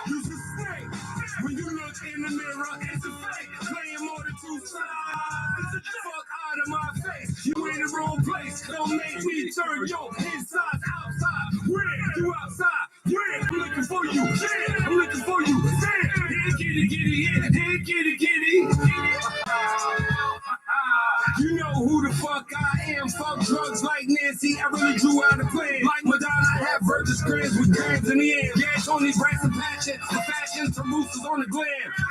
Use a snake. When you look in the mirror, it's a fake. Playing more than two sides. Fuck out of my face. You in the wrong place. Don't make me turn your inside outside. Where? You outside. Where? I'm looking for you. Yeah, I'm looking for you. Yeah. Here, kitty, kitty, yeah. Here, kitty, kitty. You know who the fuck I am. Fuck drugs like Nancy. I really drew out a plan. Like Madonna, I have virgin screens with grams in the air. Gas on these racks and passion. The fashion to roosters on the glam.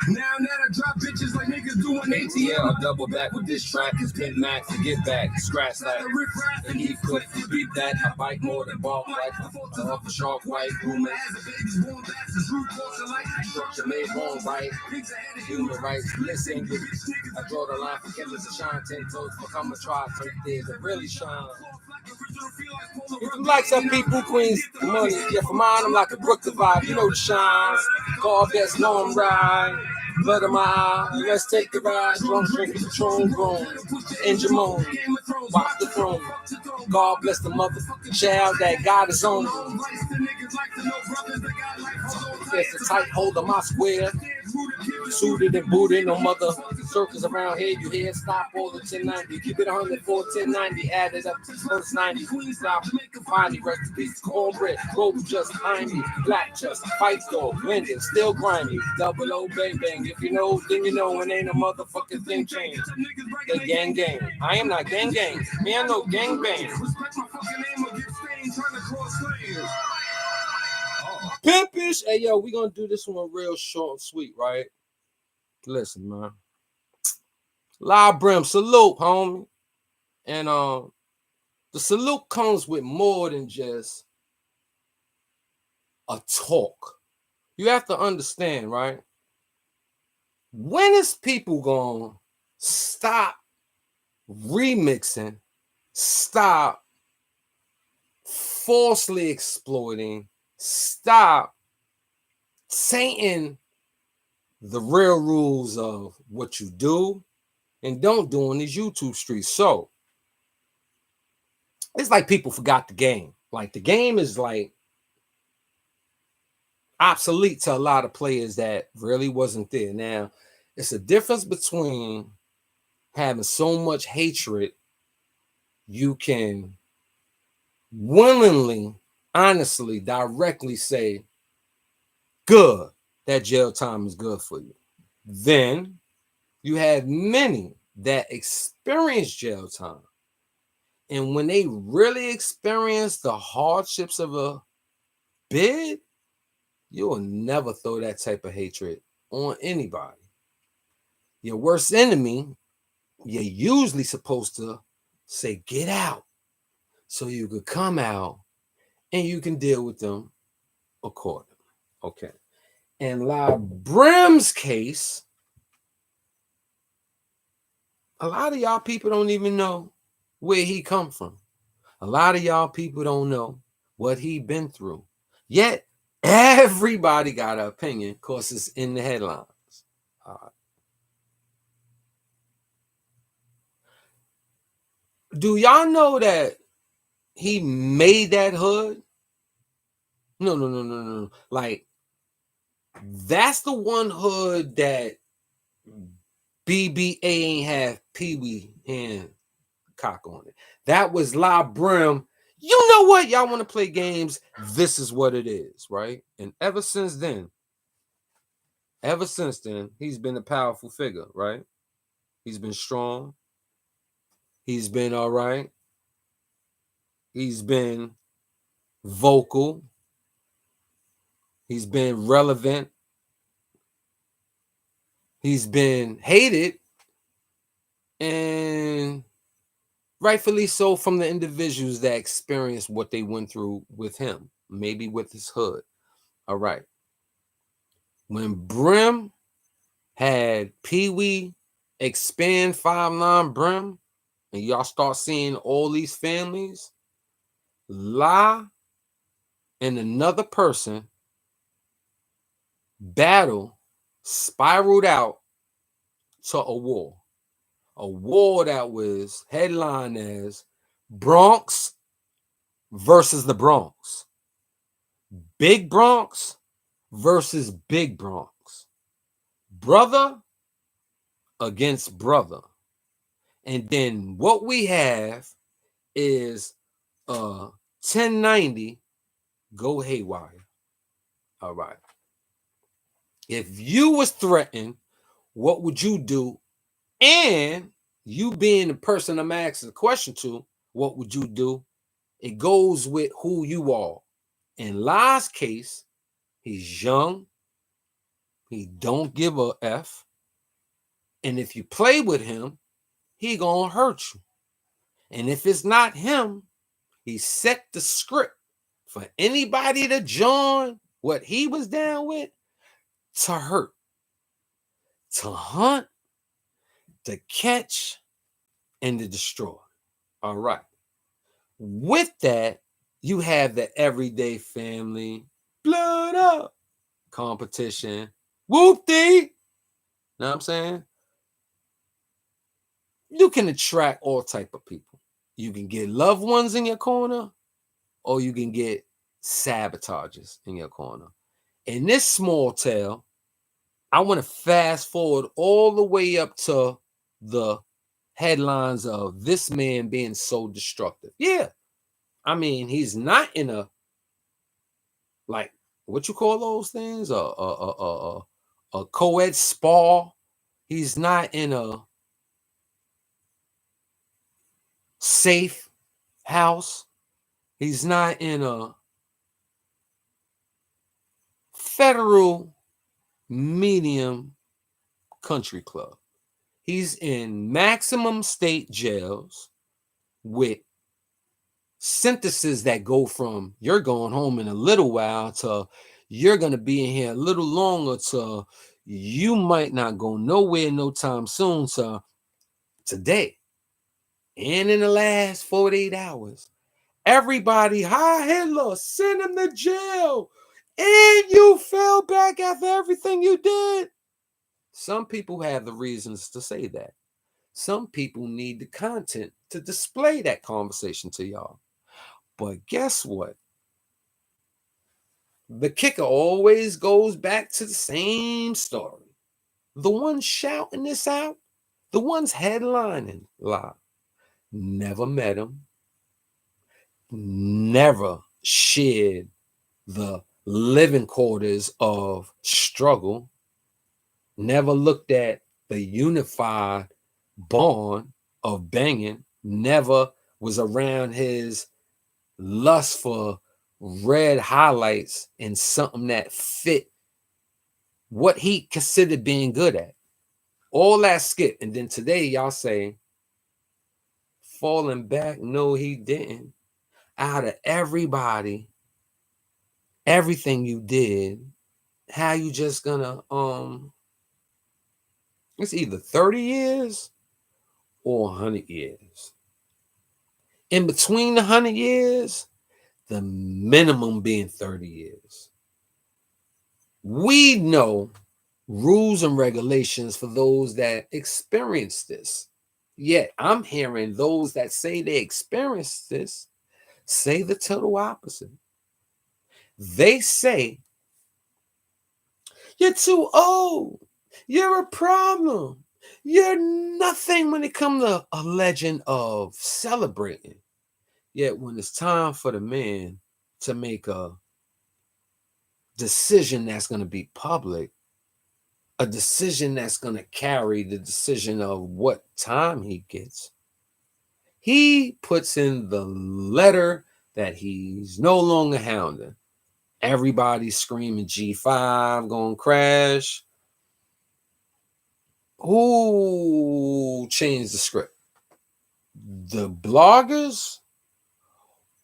Now that I drop bitches like niggas doing ATL. I double back with this track. It's Pin Max to get back. Scratch that. And he click to beat that. I bite more than ball like off a shark white. Rumor has a baby's born bastards. Root culture like structure made wrong right. Human rights. Listen, I draw the line for killers to shine 10 toes. Fuck, I'ma try to take this and really shine. If you like some people, Queens, money, yeah, for mine, I'm like a Brook the vibe, you know the shine. Call best know I'm right. Blood in my eye, let's take the ride. Drunk, drinking, Patron, grown. Engine moan, watch the throne. God bless the motherfucking child that got his own. It's a tight hold of my square. Suited and booted, no mother circles around here. You hear stop all the 1090. Keep it 104, 1090. Add it up to first 90. Queen stop, finally rest in peace. Cornbread, gold just behind me. Black chest, fight dog, blending, still grimy. Double O bang bang. If you know, then you know, it ain't a motherfucking thing change. The gang gang. I am not gang gang. Me, I know gang bang. Pimpish. Hey, yo, we gonna do this one real short and sweet, right? Listen, man. Live Brim, salute, homie. And the salute comes with more than just a talk. You have to understand, right? When is people gonna stop remixing, stop falsely exploiting, stop saying the real rules of what you do and don't do in these YouTube streets? So it's like people forgot the game. Like the game is like obsolete to a lot of players that really wasn't there. Now, it's a difference between having so much hatred you can willingly, honestly, directly say, good, that jail time is good for you. Then you have many that experience jail time. And when they really experience the hardships of a bid, you will never throw that type of hatred on anybody. Your worst enemy, you're usually supposed to say, get out, so you could come out and you can deal with them accordingly. Okay. And La Brim's case, a lot of y'all people don't even know where he come from. A lot of y'all people don't know what he been through. Yet, everybody got an opinion because it's in the headlines. All right. Do y'all know that he made that hood? No. Like, that's the one hood that BBA ain't have Pee Wee and cock on it. That was La Brim. You know what? Y'all want to play games? This is what it is, right? And ever since then, he's been a powerful figure, right? He's been strong. He's been all right. He's been vocal. He's been relevant. He's been hated. And rightfully so from the individuals that experienced what they went through with him, maybe with his hood. All right. When Brim had Pee Wee expand 5'9" Brim, and y'all start seeing all these families, La and another person battle spiraled out to a war. A war that was headlined as Bronx versus the Bronx. Big Bronx versus Big Bronx. Brother against brother. And then what we have is 1090 go haywire. All right. If you was threatened, what would you do? And you being the person I'm asking the question to, what would you do? It goes with who you are. In Lai's case, he's young. He don't give a F. And if you play with him, he gonna hurt you. And if it's not him, he set the script for anybody to join what he was down with to hurt, to hunt, to catch, and to destroy. All right. With that, you have the everyday family, blood up, competition, whoop-dee. Know what I'm saying? You can attract all type of people. You can get loved ones in your corner, or you can get sabotages in your corner. In this small tale, I want to fast forward all the way up to the headlines of this man being so destructive. Yeah. I mean, he's not in a, like, what you call those things? A co-ed spa. He's not in a safe house. He's not in a federal medium country club. He's in maximum state jails with sentences that go from you're going home in a little while to you're going to be in here a little longer to you might not go nowhere no time soon to today. And in the last 48 hours, everybody, hi Hitler, send him to jail. And you fell back after everything you did. Some people have the reasons to say that. Some people need the content to display that conversation to y'all. But guess what? The kicker always goes back to the same story. The ones shouting this out, the ones headlining live, never met him, never shared the living quarters of struggle, never looked at the unified bond of banging, never was around his lust for red highlights and something that fit what he considered being good at. All that skip. And then today y'all say, falling back. No, he didn't. Out of everybody, everything you did, how you just gonna, it's either 30 years or 100 years. In between the 100 years, the minimum being 30 years. We know rules and regulations for those that experience this. Yet I'm hearing those that say they experienced this say the total opposite. They say, you're too old. You're a problem. You're nothing when it comes to a legend of celebrating. Yet when it's time for the man to make a decision that's going to be public, a decision that's going to carry the decision of what time he gets, he puts in the letter that he's no longer hounding. Everybody's screaming G5 gonna crash. Who changed the script? The bloggers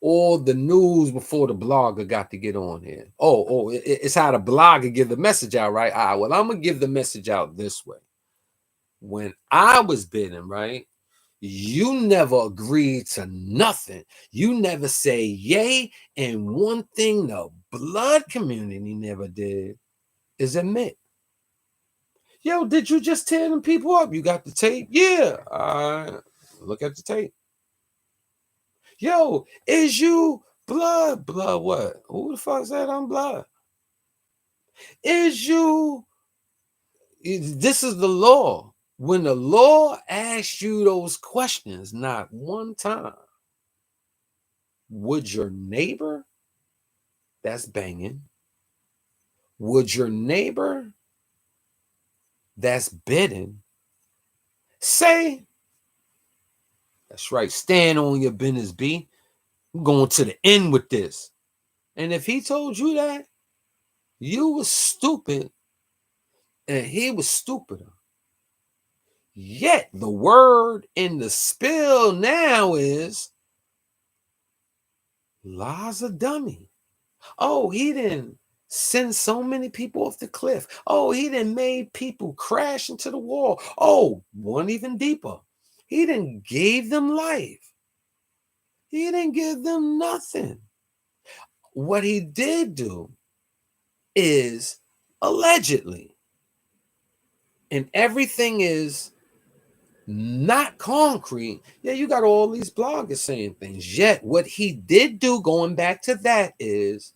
or the news before the blogger got to get on here? It's how the blogger give the message out, right? All right, well, I'm gonna give the message out this way. When I was bidding, right, you never agreed to nothing. You never say yay. And one thing the blood community never did is admit. Yo, did you just tear them people up? You got the tape? Yeah. Look at the tape. Yo, is you blood? Blood what? Who the fuck said I'm blood? Is you, this is the law. When the law asks you those questions, not one time, would your neighbor that's banging, would your neighbor that's bidding say, that's right, stand on your business, B. I'm going to the end with this. And if he told you that, you was stupid and he was stupider. Yet the word in the spill now is La's a dummy. Oh, he didn't send so many people off the cliff. Oh, he didn't made people crash into the wall. Oh, one even deeper. He didn't gave them life. He didn't give them nothing. What he did do is allegedly, and everything is not concrete. Yeah, you got all these bloggers saying things. Yet, what he did do, going back to that, is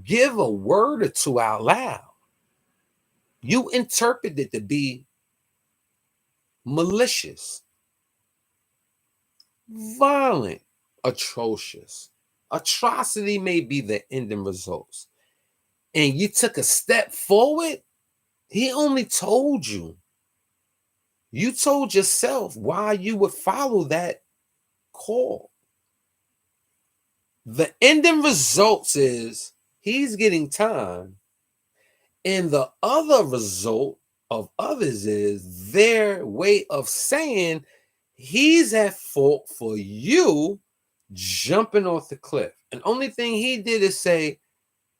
give a word or two out loud. You interpret it to be malicious, violent, atrocious. Atrocity may be the ending results. And you took a step forward, he only told you. You told yourself why you would follow that call. The ending results is he's getting time. And the other result of others is their way of saying he's at fault for you jumping off the cliff. And only thing he did is say,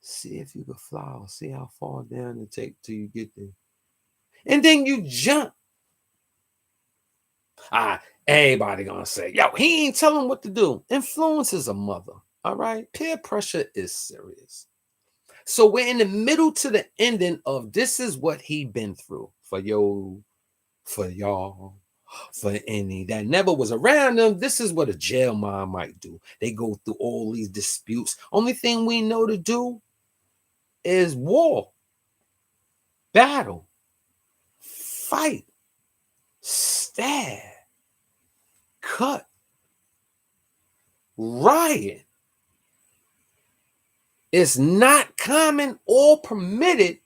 see if you can fly or see how far down it take till you get there. And then you jump. Everybody gonna say, yo, he ain't telling what to do. Influence is a mother. All right. Peer pressure is serious. So we're in the middle to the ending of this is what he been through for yo, for y'all, for any that never was around them. This is what a jail mom might do. They go through all these disputes. Only thing we know to do is war, battle, fight, stab, cut, riot. It's not common or permitted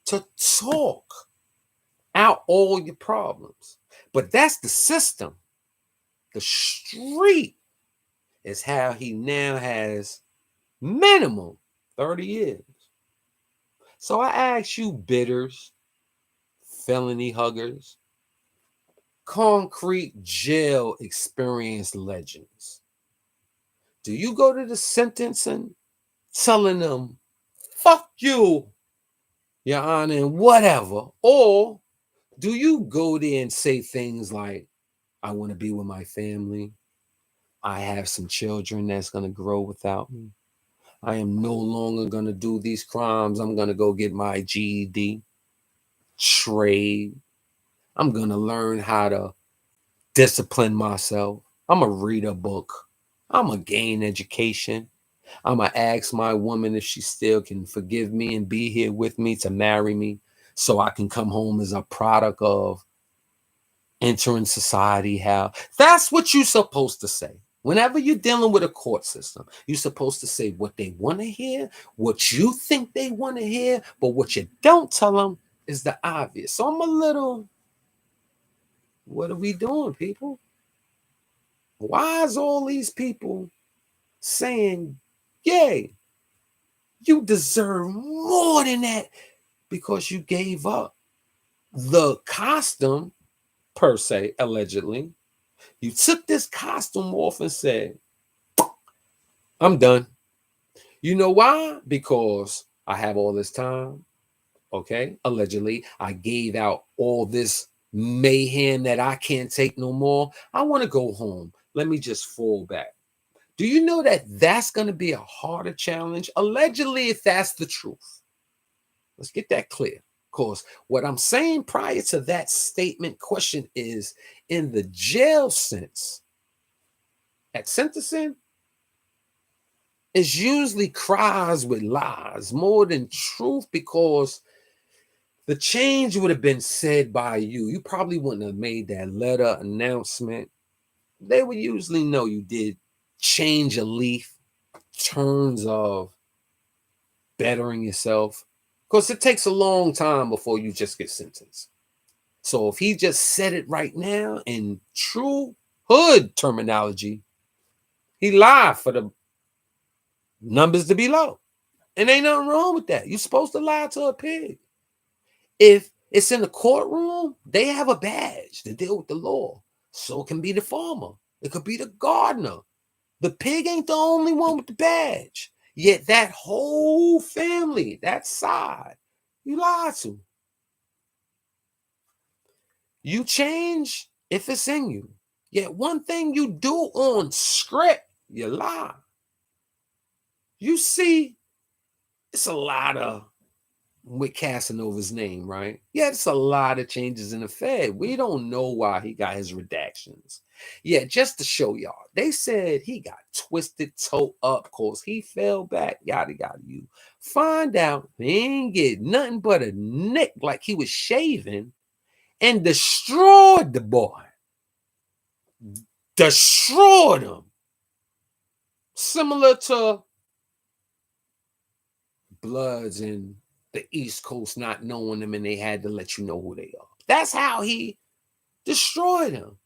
to talk out all your problems. But that's the system. The street is how he now has minimum 30 years. So I ask you, bidders, felony huggers, concrete jail experience legends, do you go to the sentencing telling them, fuck you, Your Honor, and whatever? Or do you go there and say things like, I want to be with my family. I have some children that's going to grow without me. I am no longer going to do these crimes. I'm going to go get my GED, trade. I'm going to learn how to discipline myself. I'm going to read a book. I'm going to gain education. I'm going to ask my woman if she still can forgive me and be here with me to marry me so I can come home as a product of entering society. How that's what you're supposed to say. Whenever you're dealing with a court system, you're supposed to say what they want to hear, what you think they want to hear, but what you don't tell them is the obvious. So I'm a little, what are we doing, people? Why is all these people saying, yay, you deserve more than that because you gave up the costume, per se, allegedly. You took this costume off and said, I'm done. You know why? Because I have all this time. Okay. Allegedly, I gave out all this mayhem that I can't take no more. I want to go home. Let me just fall back. Do you know that that's going to be a harder challenge? Allegedly, if that's the truth. Let's get that clear. Because what I'm saying prior to that statement question is in the jail sense, at sentencing, is usually cries with lies more than truth, because the change would have been said by you. You probably wouldn't have made that letter announcement. They would usually know you did change a leaf, terms of bettering yourself, because it takes a long time before you just get sentenced. So if he just said it right now in true hood terminology, he lied for the numbers to be low. And ain't nothing wrong with that. You're supposed to lie to a pig. If it's in the courtroom, they have a badge to deal with the law. So it can be the farmer. It could be the gardener. The pig ain't the only one with the badge. Yet that whole family, that side, you lied to. You change if it's in you. Yet one thing you do on script, you lie. You see, it's a lot of with Casanova's name, right? Yeah, it's a lot of changes in the Fed. We don't know why he got his redactions. Yeah, just to show y'all, they said he got twisted toe up because he fell back, yada yada. You find out he ain't get nothing but a nick like he was shaving and destroyed the boy. Destroyed him. Similar to Bloods in the East Coast not knowing them, and they had to let you know who they are. That's how he destroyed him.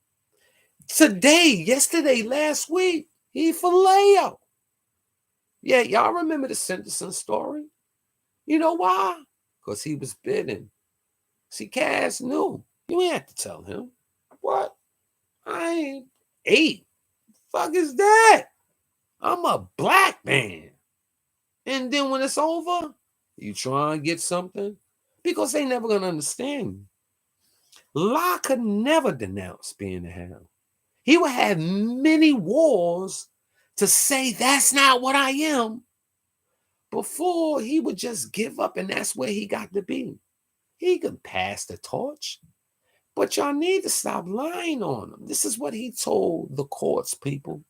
Today, yesterday, last week, he filet. Yeah, y'all remember the sentencing story? You know why? Because he was bidding. See, Cass knew. You ain't have to tell him. What? I ain't 8. Fuck is that? I'm a black man. And then when it's over, you try and get something? Because they never gonna understand you. La could never denounce being a hound. He would have many wars to say that's not what I am before he would just give up, and that's where he got to be. He could pass the torch, but y'all need to stop lying on him. This is what he told the courts, people.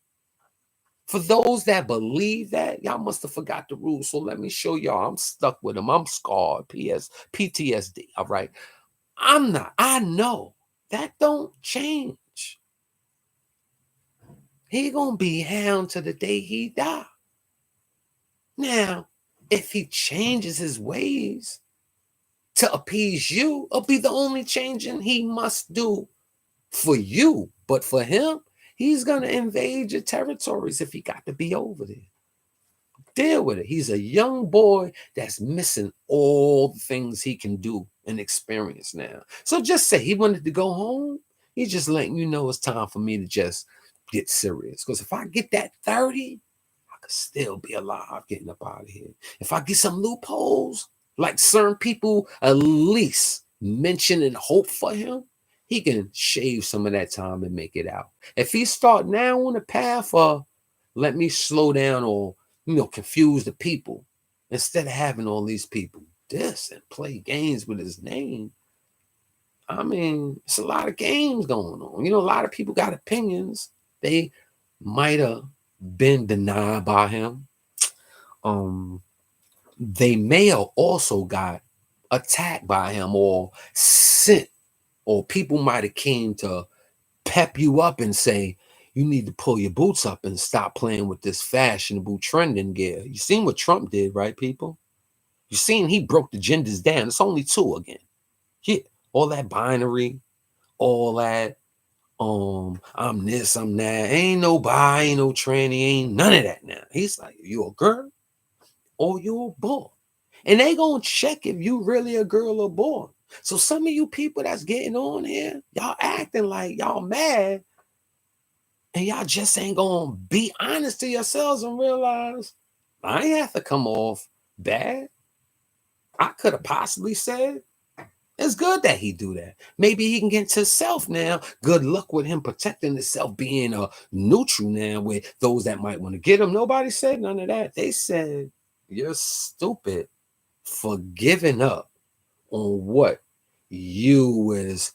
For those that believe that, y'all must have forgot the rules. So let me show y'all. I'm stuck with him. I'm scarred. PTSD. All right. I'm not. I know that don't change. He gonna be hound to the day he die. Now, if he changes his ways to appease you, it'll be the only changing he must do for you. But for him, he's gonna invade your territories if he got to be over there. Deal with it. He's a young boy that's missing all the things he can do and experience now. So just say he wanted to go home. He's just letting you know it's time for me to just get serious. Because if I get that 30, I could still be alive getting up out of here. If I get some loopholes, like certain people at least mention and hope for him, he can shave some of that time and make it out. If he start now on the path of let me slow down or confuse the people instead of having all these people diss and play games with his name. I mean, it's a lot of games going on. A lot of people got opinions. They might have been denied by him. They may have also got attacked by him or sent, or people might have came to pep you up and say, you need to pull your boots up and stop playing with this fashionable trending gear. You seen what Trump did, right, people? You seen he broke the genders down. It's only 2 again. Yeah, all that binary, all that, I'm this, I'm that. Ain't no bi, ain't no tranny, ain't none of that now. He's like, you a girl or you a boy? And they gonna check if you really a girl or boy. So some of you people that's getting on here, y'all acting like y'all mad, and y'all just ain't gonna be honest to yourselves and realize I ain't have to come off bad. I could have possibly said it's good that he do that. Maybe he can get to self now. Good luck with him protecting himself, being a neutral now with those that might want to get him. Nobody said none of that. They said you're stupid for giving up on what you was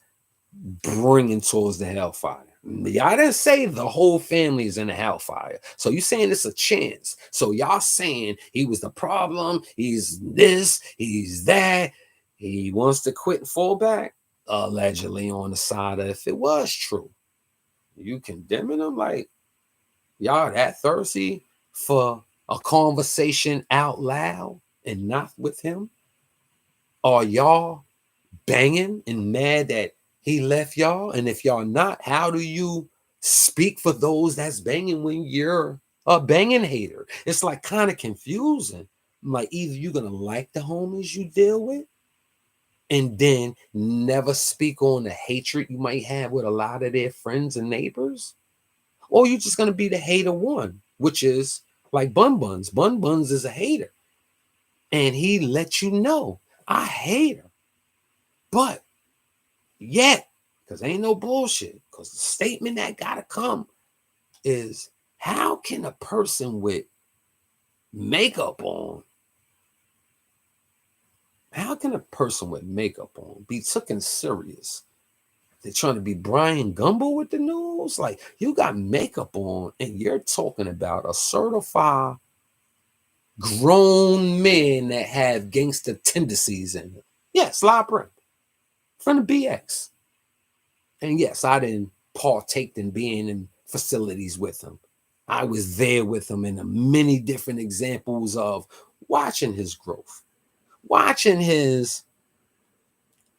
bringing towards the hellfire. Y'all didn't say the whole family is in the hellfire. So you saying it's a chance. So y'all saying he was the problem. He's this. He's that. He wants to quit and fall back. Allegedly on the side of if it was true. You condemning him like y'all that thirsty for a conversation out loud and not with him? Are y'all banging and mad that he left y'all? And if y'all not, how do you speak for those that's banging when you're a banging hater? It's like kind of confusing. Like either you're gonna like the homies you deal with and then never speak on the hatred you might have with a lot of their friends and neighbors, or you just gonna be the hater one, which is like Bun Buns. Bun Buns is a hater, and he let you know I hate her, but yet, because ain't no bullshit. Because the statement that gotta come is, how can a person with makeup on, how can a person with makeup on be taken serious? They're trying to be Brian Gumbo with the news. Like, you got makeup on and you're talking about a certified grown men that have gangster tendencies in them. Yes, live Brim from the BX. And yes, I didn't partake in being in facilities with him. I was there with him in the many different examples of watching his growth, watching his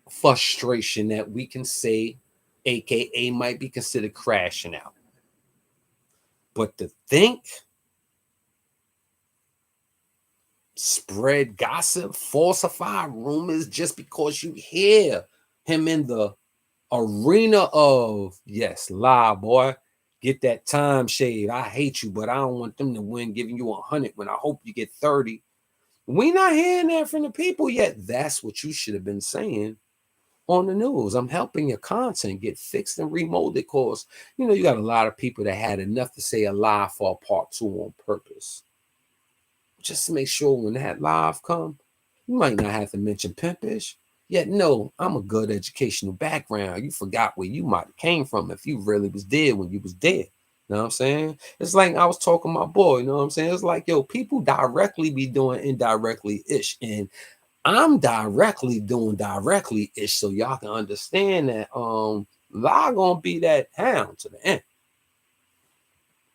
frustration that we can say, AKA, might be considered crashing out. But to think, spread gossip, falsify rumors just because you hear him in the arena of, yes, lie, boy. Get that time shade. I hate you, but I don't want them to win, giving you 100 when I hope you get 30. We not hearing that from the people yet. That's what you should have been saying on the news. I'm helping your content get fixed and remolded because, you got a lot of people that had enough to say a lie for a part 2 on purpose. Just to make sure when that live come, you might not have to mention pimpish. Yet no, I'm a good educational background. You forgot where you might have came from if you really was dead when you was dead. You know what I'm saying? It's like I was talking to my boy, you know what I'm saying? It's like, yo, people directly be doing indirectly ish. And I'm directly doing directly ish. So y'all can understand that lie gonna be that hound to the end.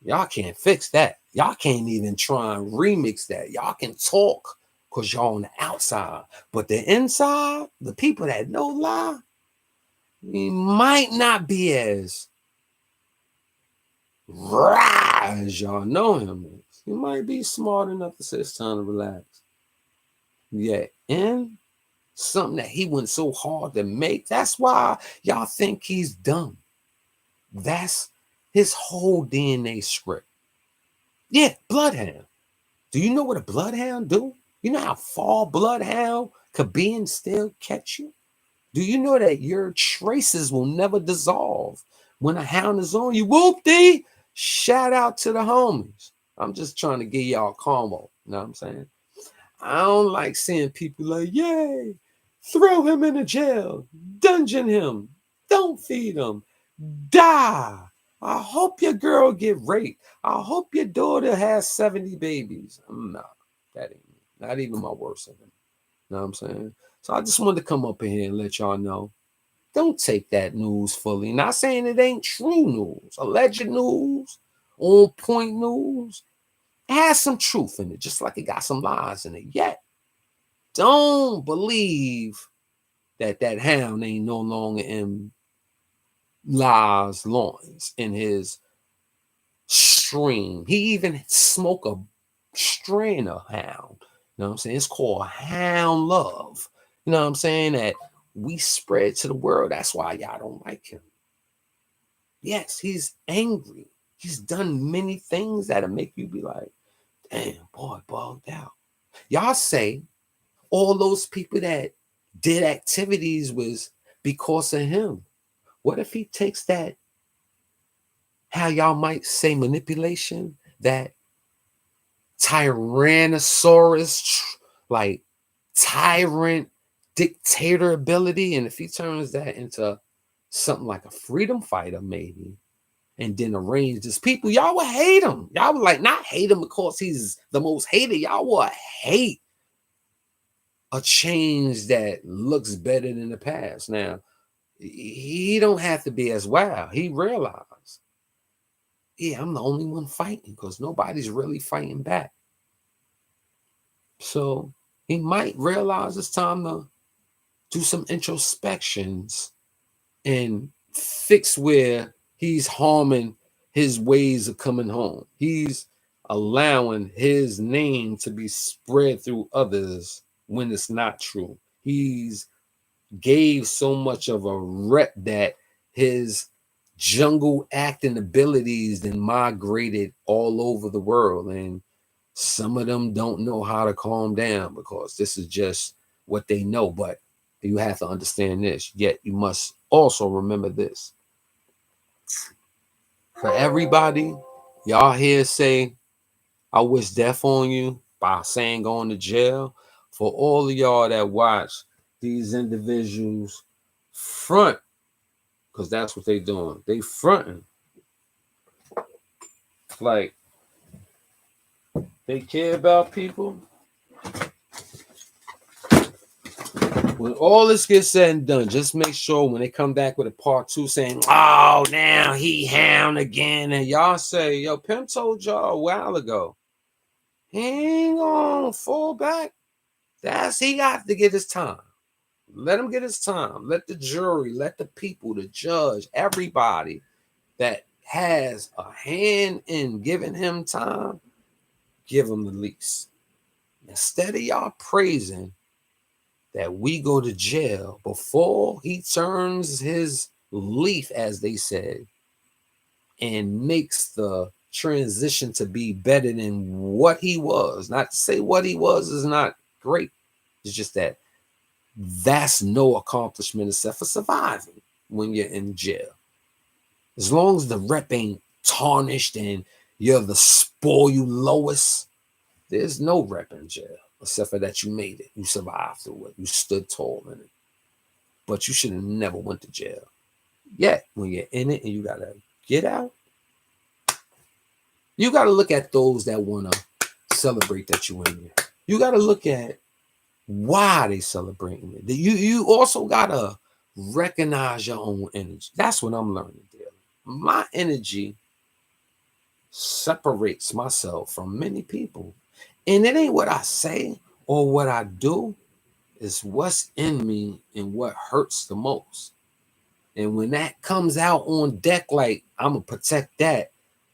Y'all can't fix that. Y'all can't even try and remix that. Y'all can talk because y'all on the outside. But the inside, the people that know lie, you might not be as raw as y'all know him is. You might be smart enough to say it's time to relax. Yeah, and something that he went so hard to make. That's why y'all think he's dumb. That's his whole DNA script. Yeah, Bloodhound. Do you know what a bloodhound do? You know how far bloodhound could be and still catch you? Do you know that your traces will never dissolve when a hound is on you? Whoop-dee! Shout out to the homies. I'm just trying to give y'all a combo. You know what I'm saying? I don't like seeing people like, yay, throw him in a jail, dungeon him, don't feed him, die. I hope your girl get raped. I hope your daughter has 70 babies. Nah, that ain't me. Not even my worst of them. You know what I'm saying? So I just wanted to come up in here and let y'all know. Don't take that news fully. Not saying it ain't true news, alleged news, on point news. It has some truth in it, just like it got some lies in it. Yet, don't believe that hound ain't no longer in lies loins in his stream. He even smoke a strain of hound. You know what I'm saying? It's called hound love. You know what I'm saying? That we spread to the world. That's why y'all don't like him. Yes, he's angry. He's done many things that'll make you be like, damn, boy, bugged out. Y'all say all those people that did activities was because of him. What if he takes that, how y'all might say manipulation, that Tyrannosaurus, like tyrant dictator ability, and if he turns that into something like a freedom fighter, maybe and then arrange this people, y'all would hate him. Y'all would like not hate him because he's the most hated. Y'all would hate a change that looks better than the past. Now, he don't have to be as wild. He realized, yeah, I'm the only one fighting because nobody's really fighting back. So he might realize it's time to do some introspections and fix where he's harming his ways of coming home. He's allowing his name to be spread through others when it's not true. He's gave so much of a rep that his jungle acting abilities then migrated all over the world, and some of them don't know how to calm down because this is just what they know. But you have to understand this, yet you must also remember this. For everybody, y'all here say, I wish death on you by saying going to jail. For all of y'all that watch these individuals front, because that's what they doing. They fronting. Like, they care about people. When all this gets said and done, just make sure when they come back with a part 2 saying, oh, now he hound again. And y'all say, yo, Pimp told y'all a while ago, he ain't gonna fall back. He got to get his time. Let him get his time. Let the jury, let the people, the judge, everybody that has a hand in giving him time, give him the lease. Instead of y'all praising that we go to jail before he turns his leaf, as they said, and makes the transition to be better than what he was. Not to say what he was is not great. It's just that that's no accomplishment except for surviving when you're in jail. As long as the rep ain't tarnished and you're the spoiled lowest, there's no rep in jail except for that you made it. You survived through it. You stood tall in it. But you should have never went to jail. Yet, when you're in it and you got to get out, you got to look at those that want to celebrate that you're in there. You got to look at why they celebrating it. You also got to recognize your own energy. That's what I'm learning, dear. My energy separates myself from many people. And it ain't what I say or what I do. It's what's in me and what hurts the most. And when that comes out on deck, like I'm going to protect that,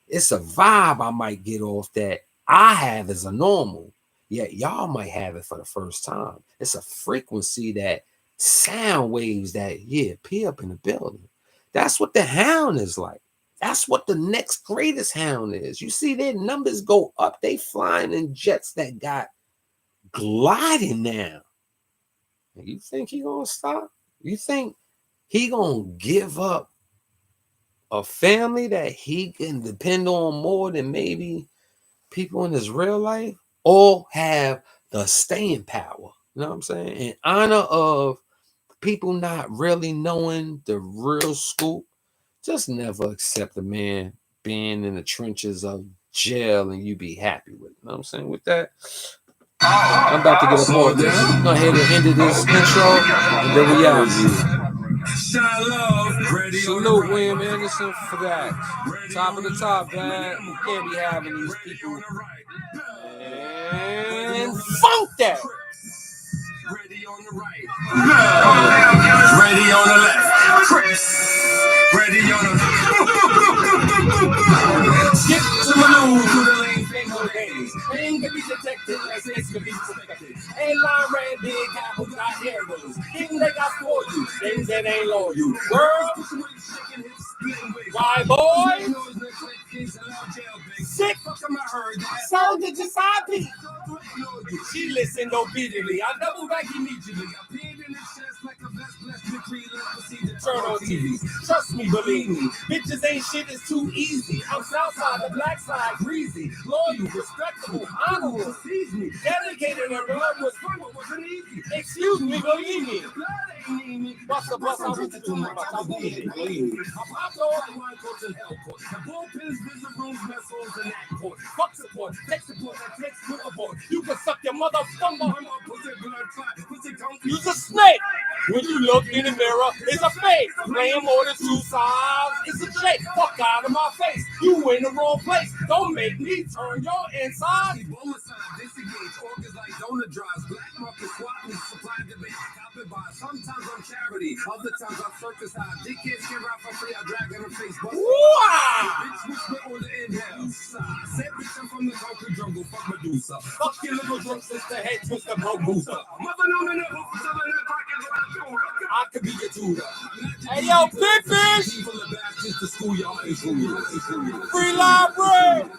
it's a vibe I might get off that I have as a normal. Yet y'all might have it for the first time. It's a frequency, that sound waves that, appear up in the building. That's what the hound is like. That's what the next greatest hound is. You see their numbers go up. They flying in jets that got gliding now. You think he gonna stop? You think he gonna give up a family that he can depend on more than maybe people in his real life, or have the staying power? You know what I'm saying? In honor of people not really knowing the real scoop, just never accept a man being in the trenches of jail and you be happy with it. You know what I'm saying? With that, I'm about to get a part this. I'm going to hit the end of this intro, and then we out. Salute William Anderson for that. Top of the top, man. You can't be having these people. And funk that. Ready on the right. Ready on the left. Chris. Ready on the skip to maneuver through the lane, single days. Pain can be detected as it's can be suspected. Ain't line red, big apple, got hair those. Things they got for you, things that ain't low you. Girl, why boy? Sick. So did your side piece. She listened obediently. I double back immediately. I peed in his chest like a vest, blessed victory. Let's proceed to turn on TV. Trust me, believe me, bitches ain't shit, it's too easy. I'm Southside, the black side, greasy, loyal, respectable, honorable, sees me, dedicated, and blood was fun, but wasn't easy. Excuse me, believe me. Bust a bust, I was too much, I was needed. I popped off, I want to go to hell court. The bullpens, visit rooms, mess halls, and that court. Fuck support, tech support, that takes foot aboard. You can suck your motherfucker. Use a snake. When you look in the mirror, it's a fake. Playing more than two sides, it's a shake. Fuck out of my face. You in the wrong place. Don't make me turn your inside. Disengage, organs like donor drives. Black market squatting, supply debate. Sometimes I'm charity, other times I'm circus high. Dickheads get right for free, I drag in her face. Wow! Bitch, whisper on the inhale. Said bitch, I'm from the concrete jungle, fuck Medusa. Fuck your little drunk sister, head twister, bro, booster. Mother known in the hoop for selling that crackers around Cuba. I could be your tutor. Hey, yo, Big Fish! Free library!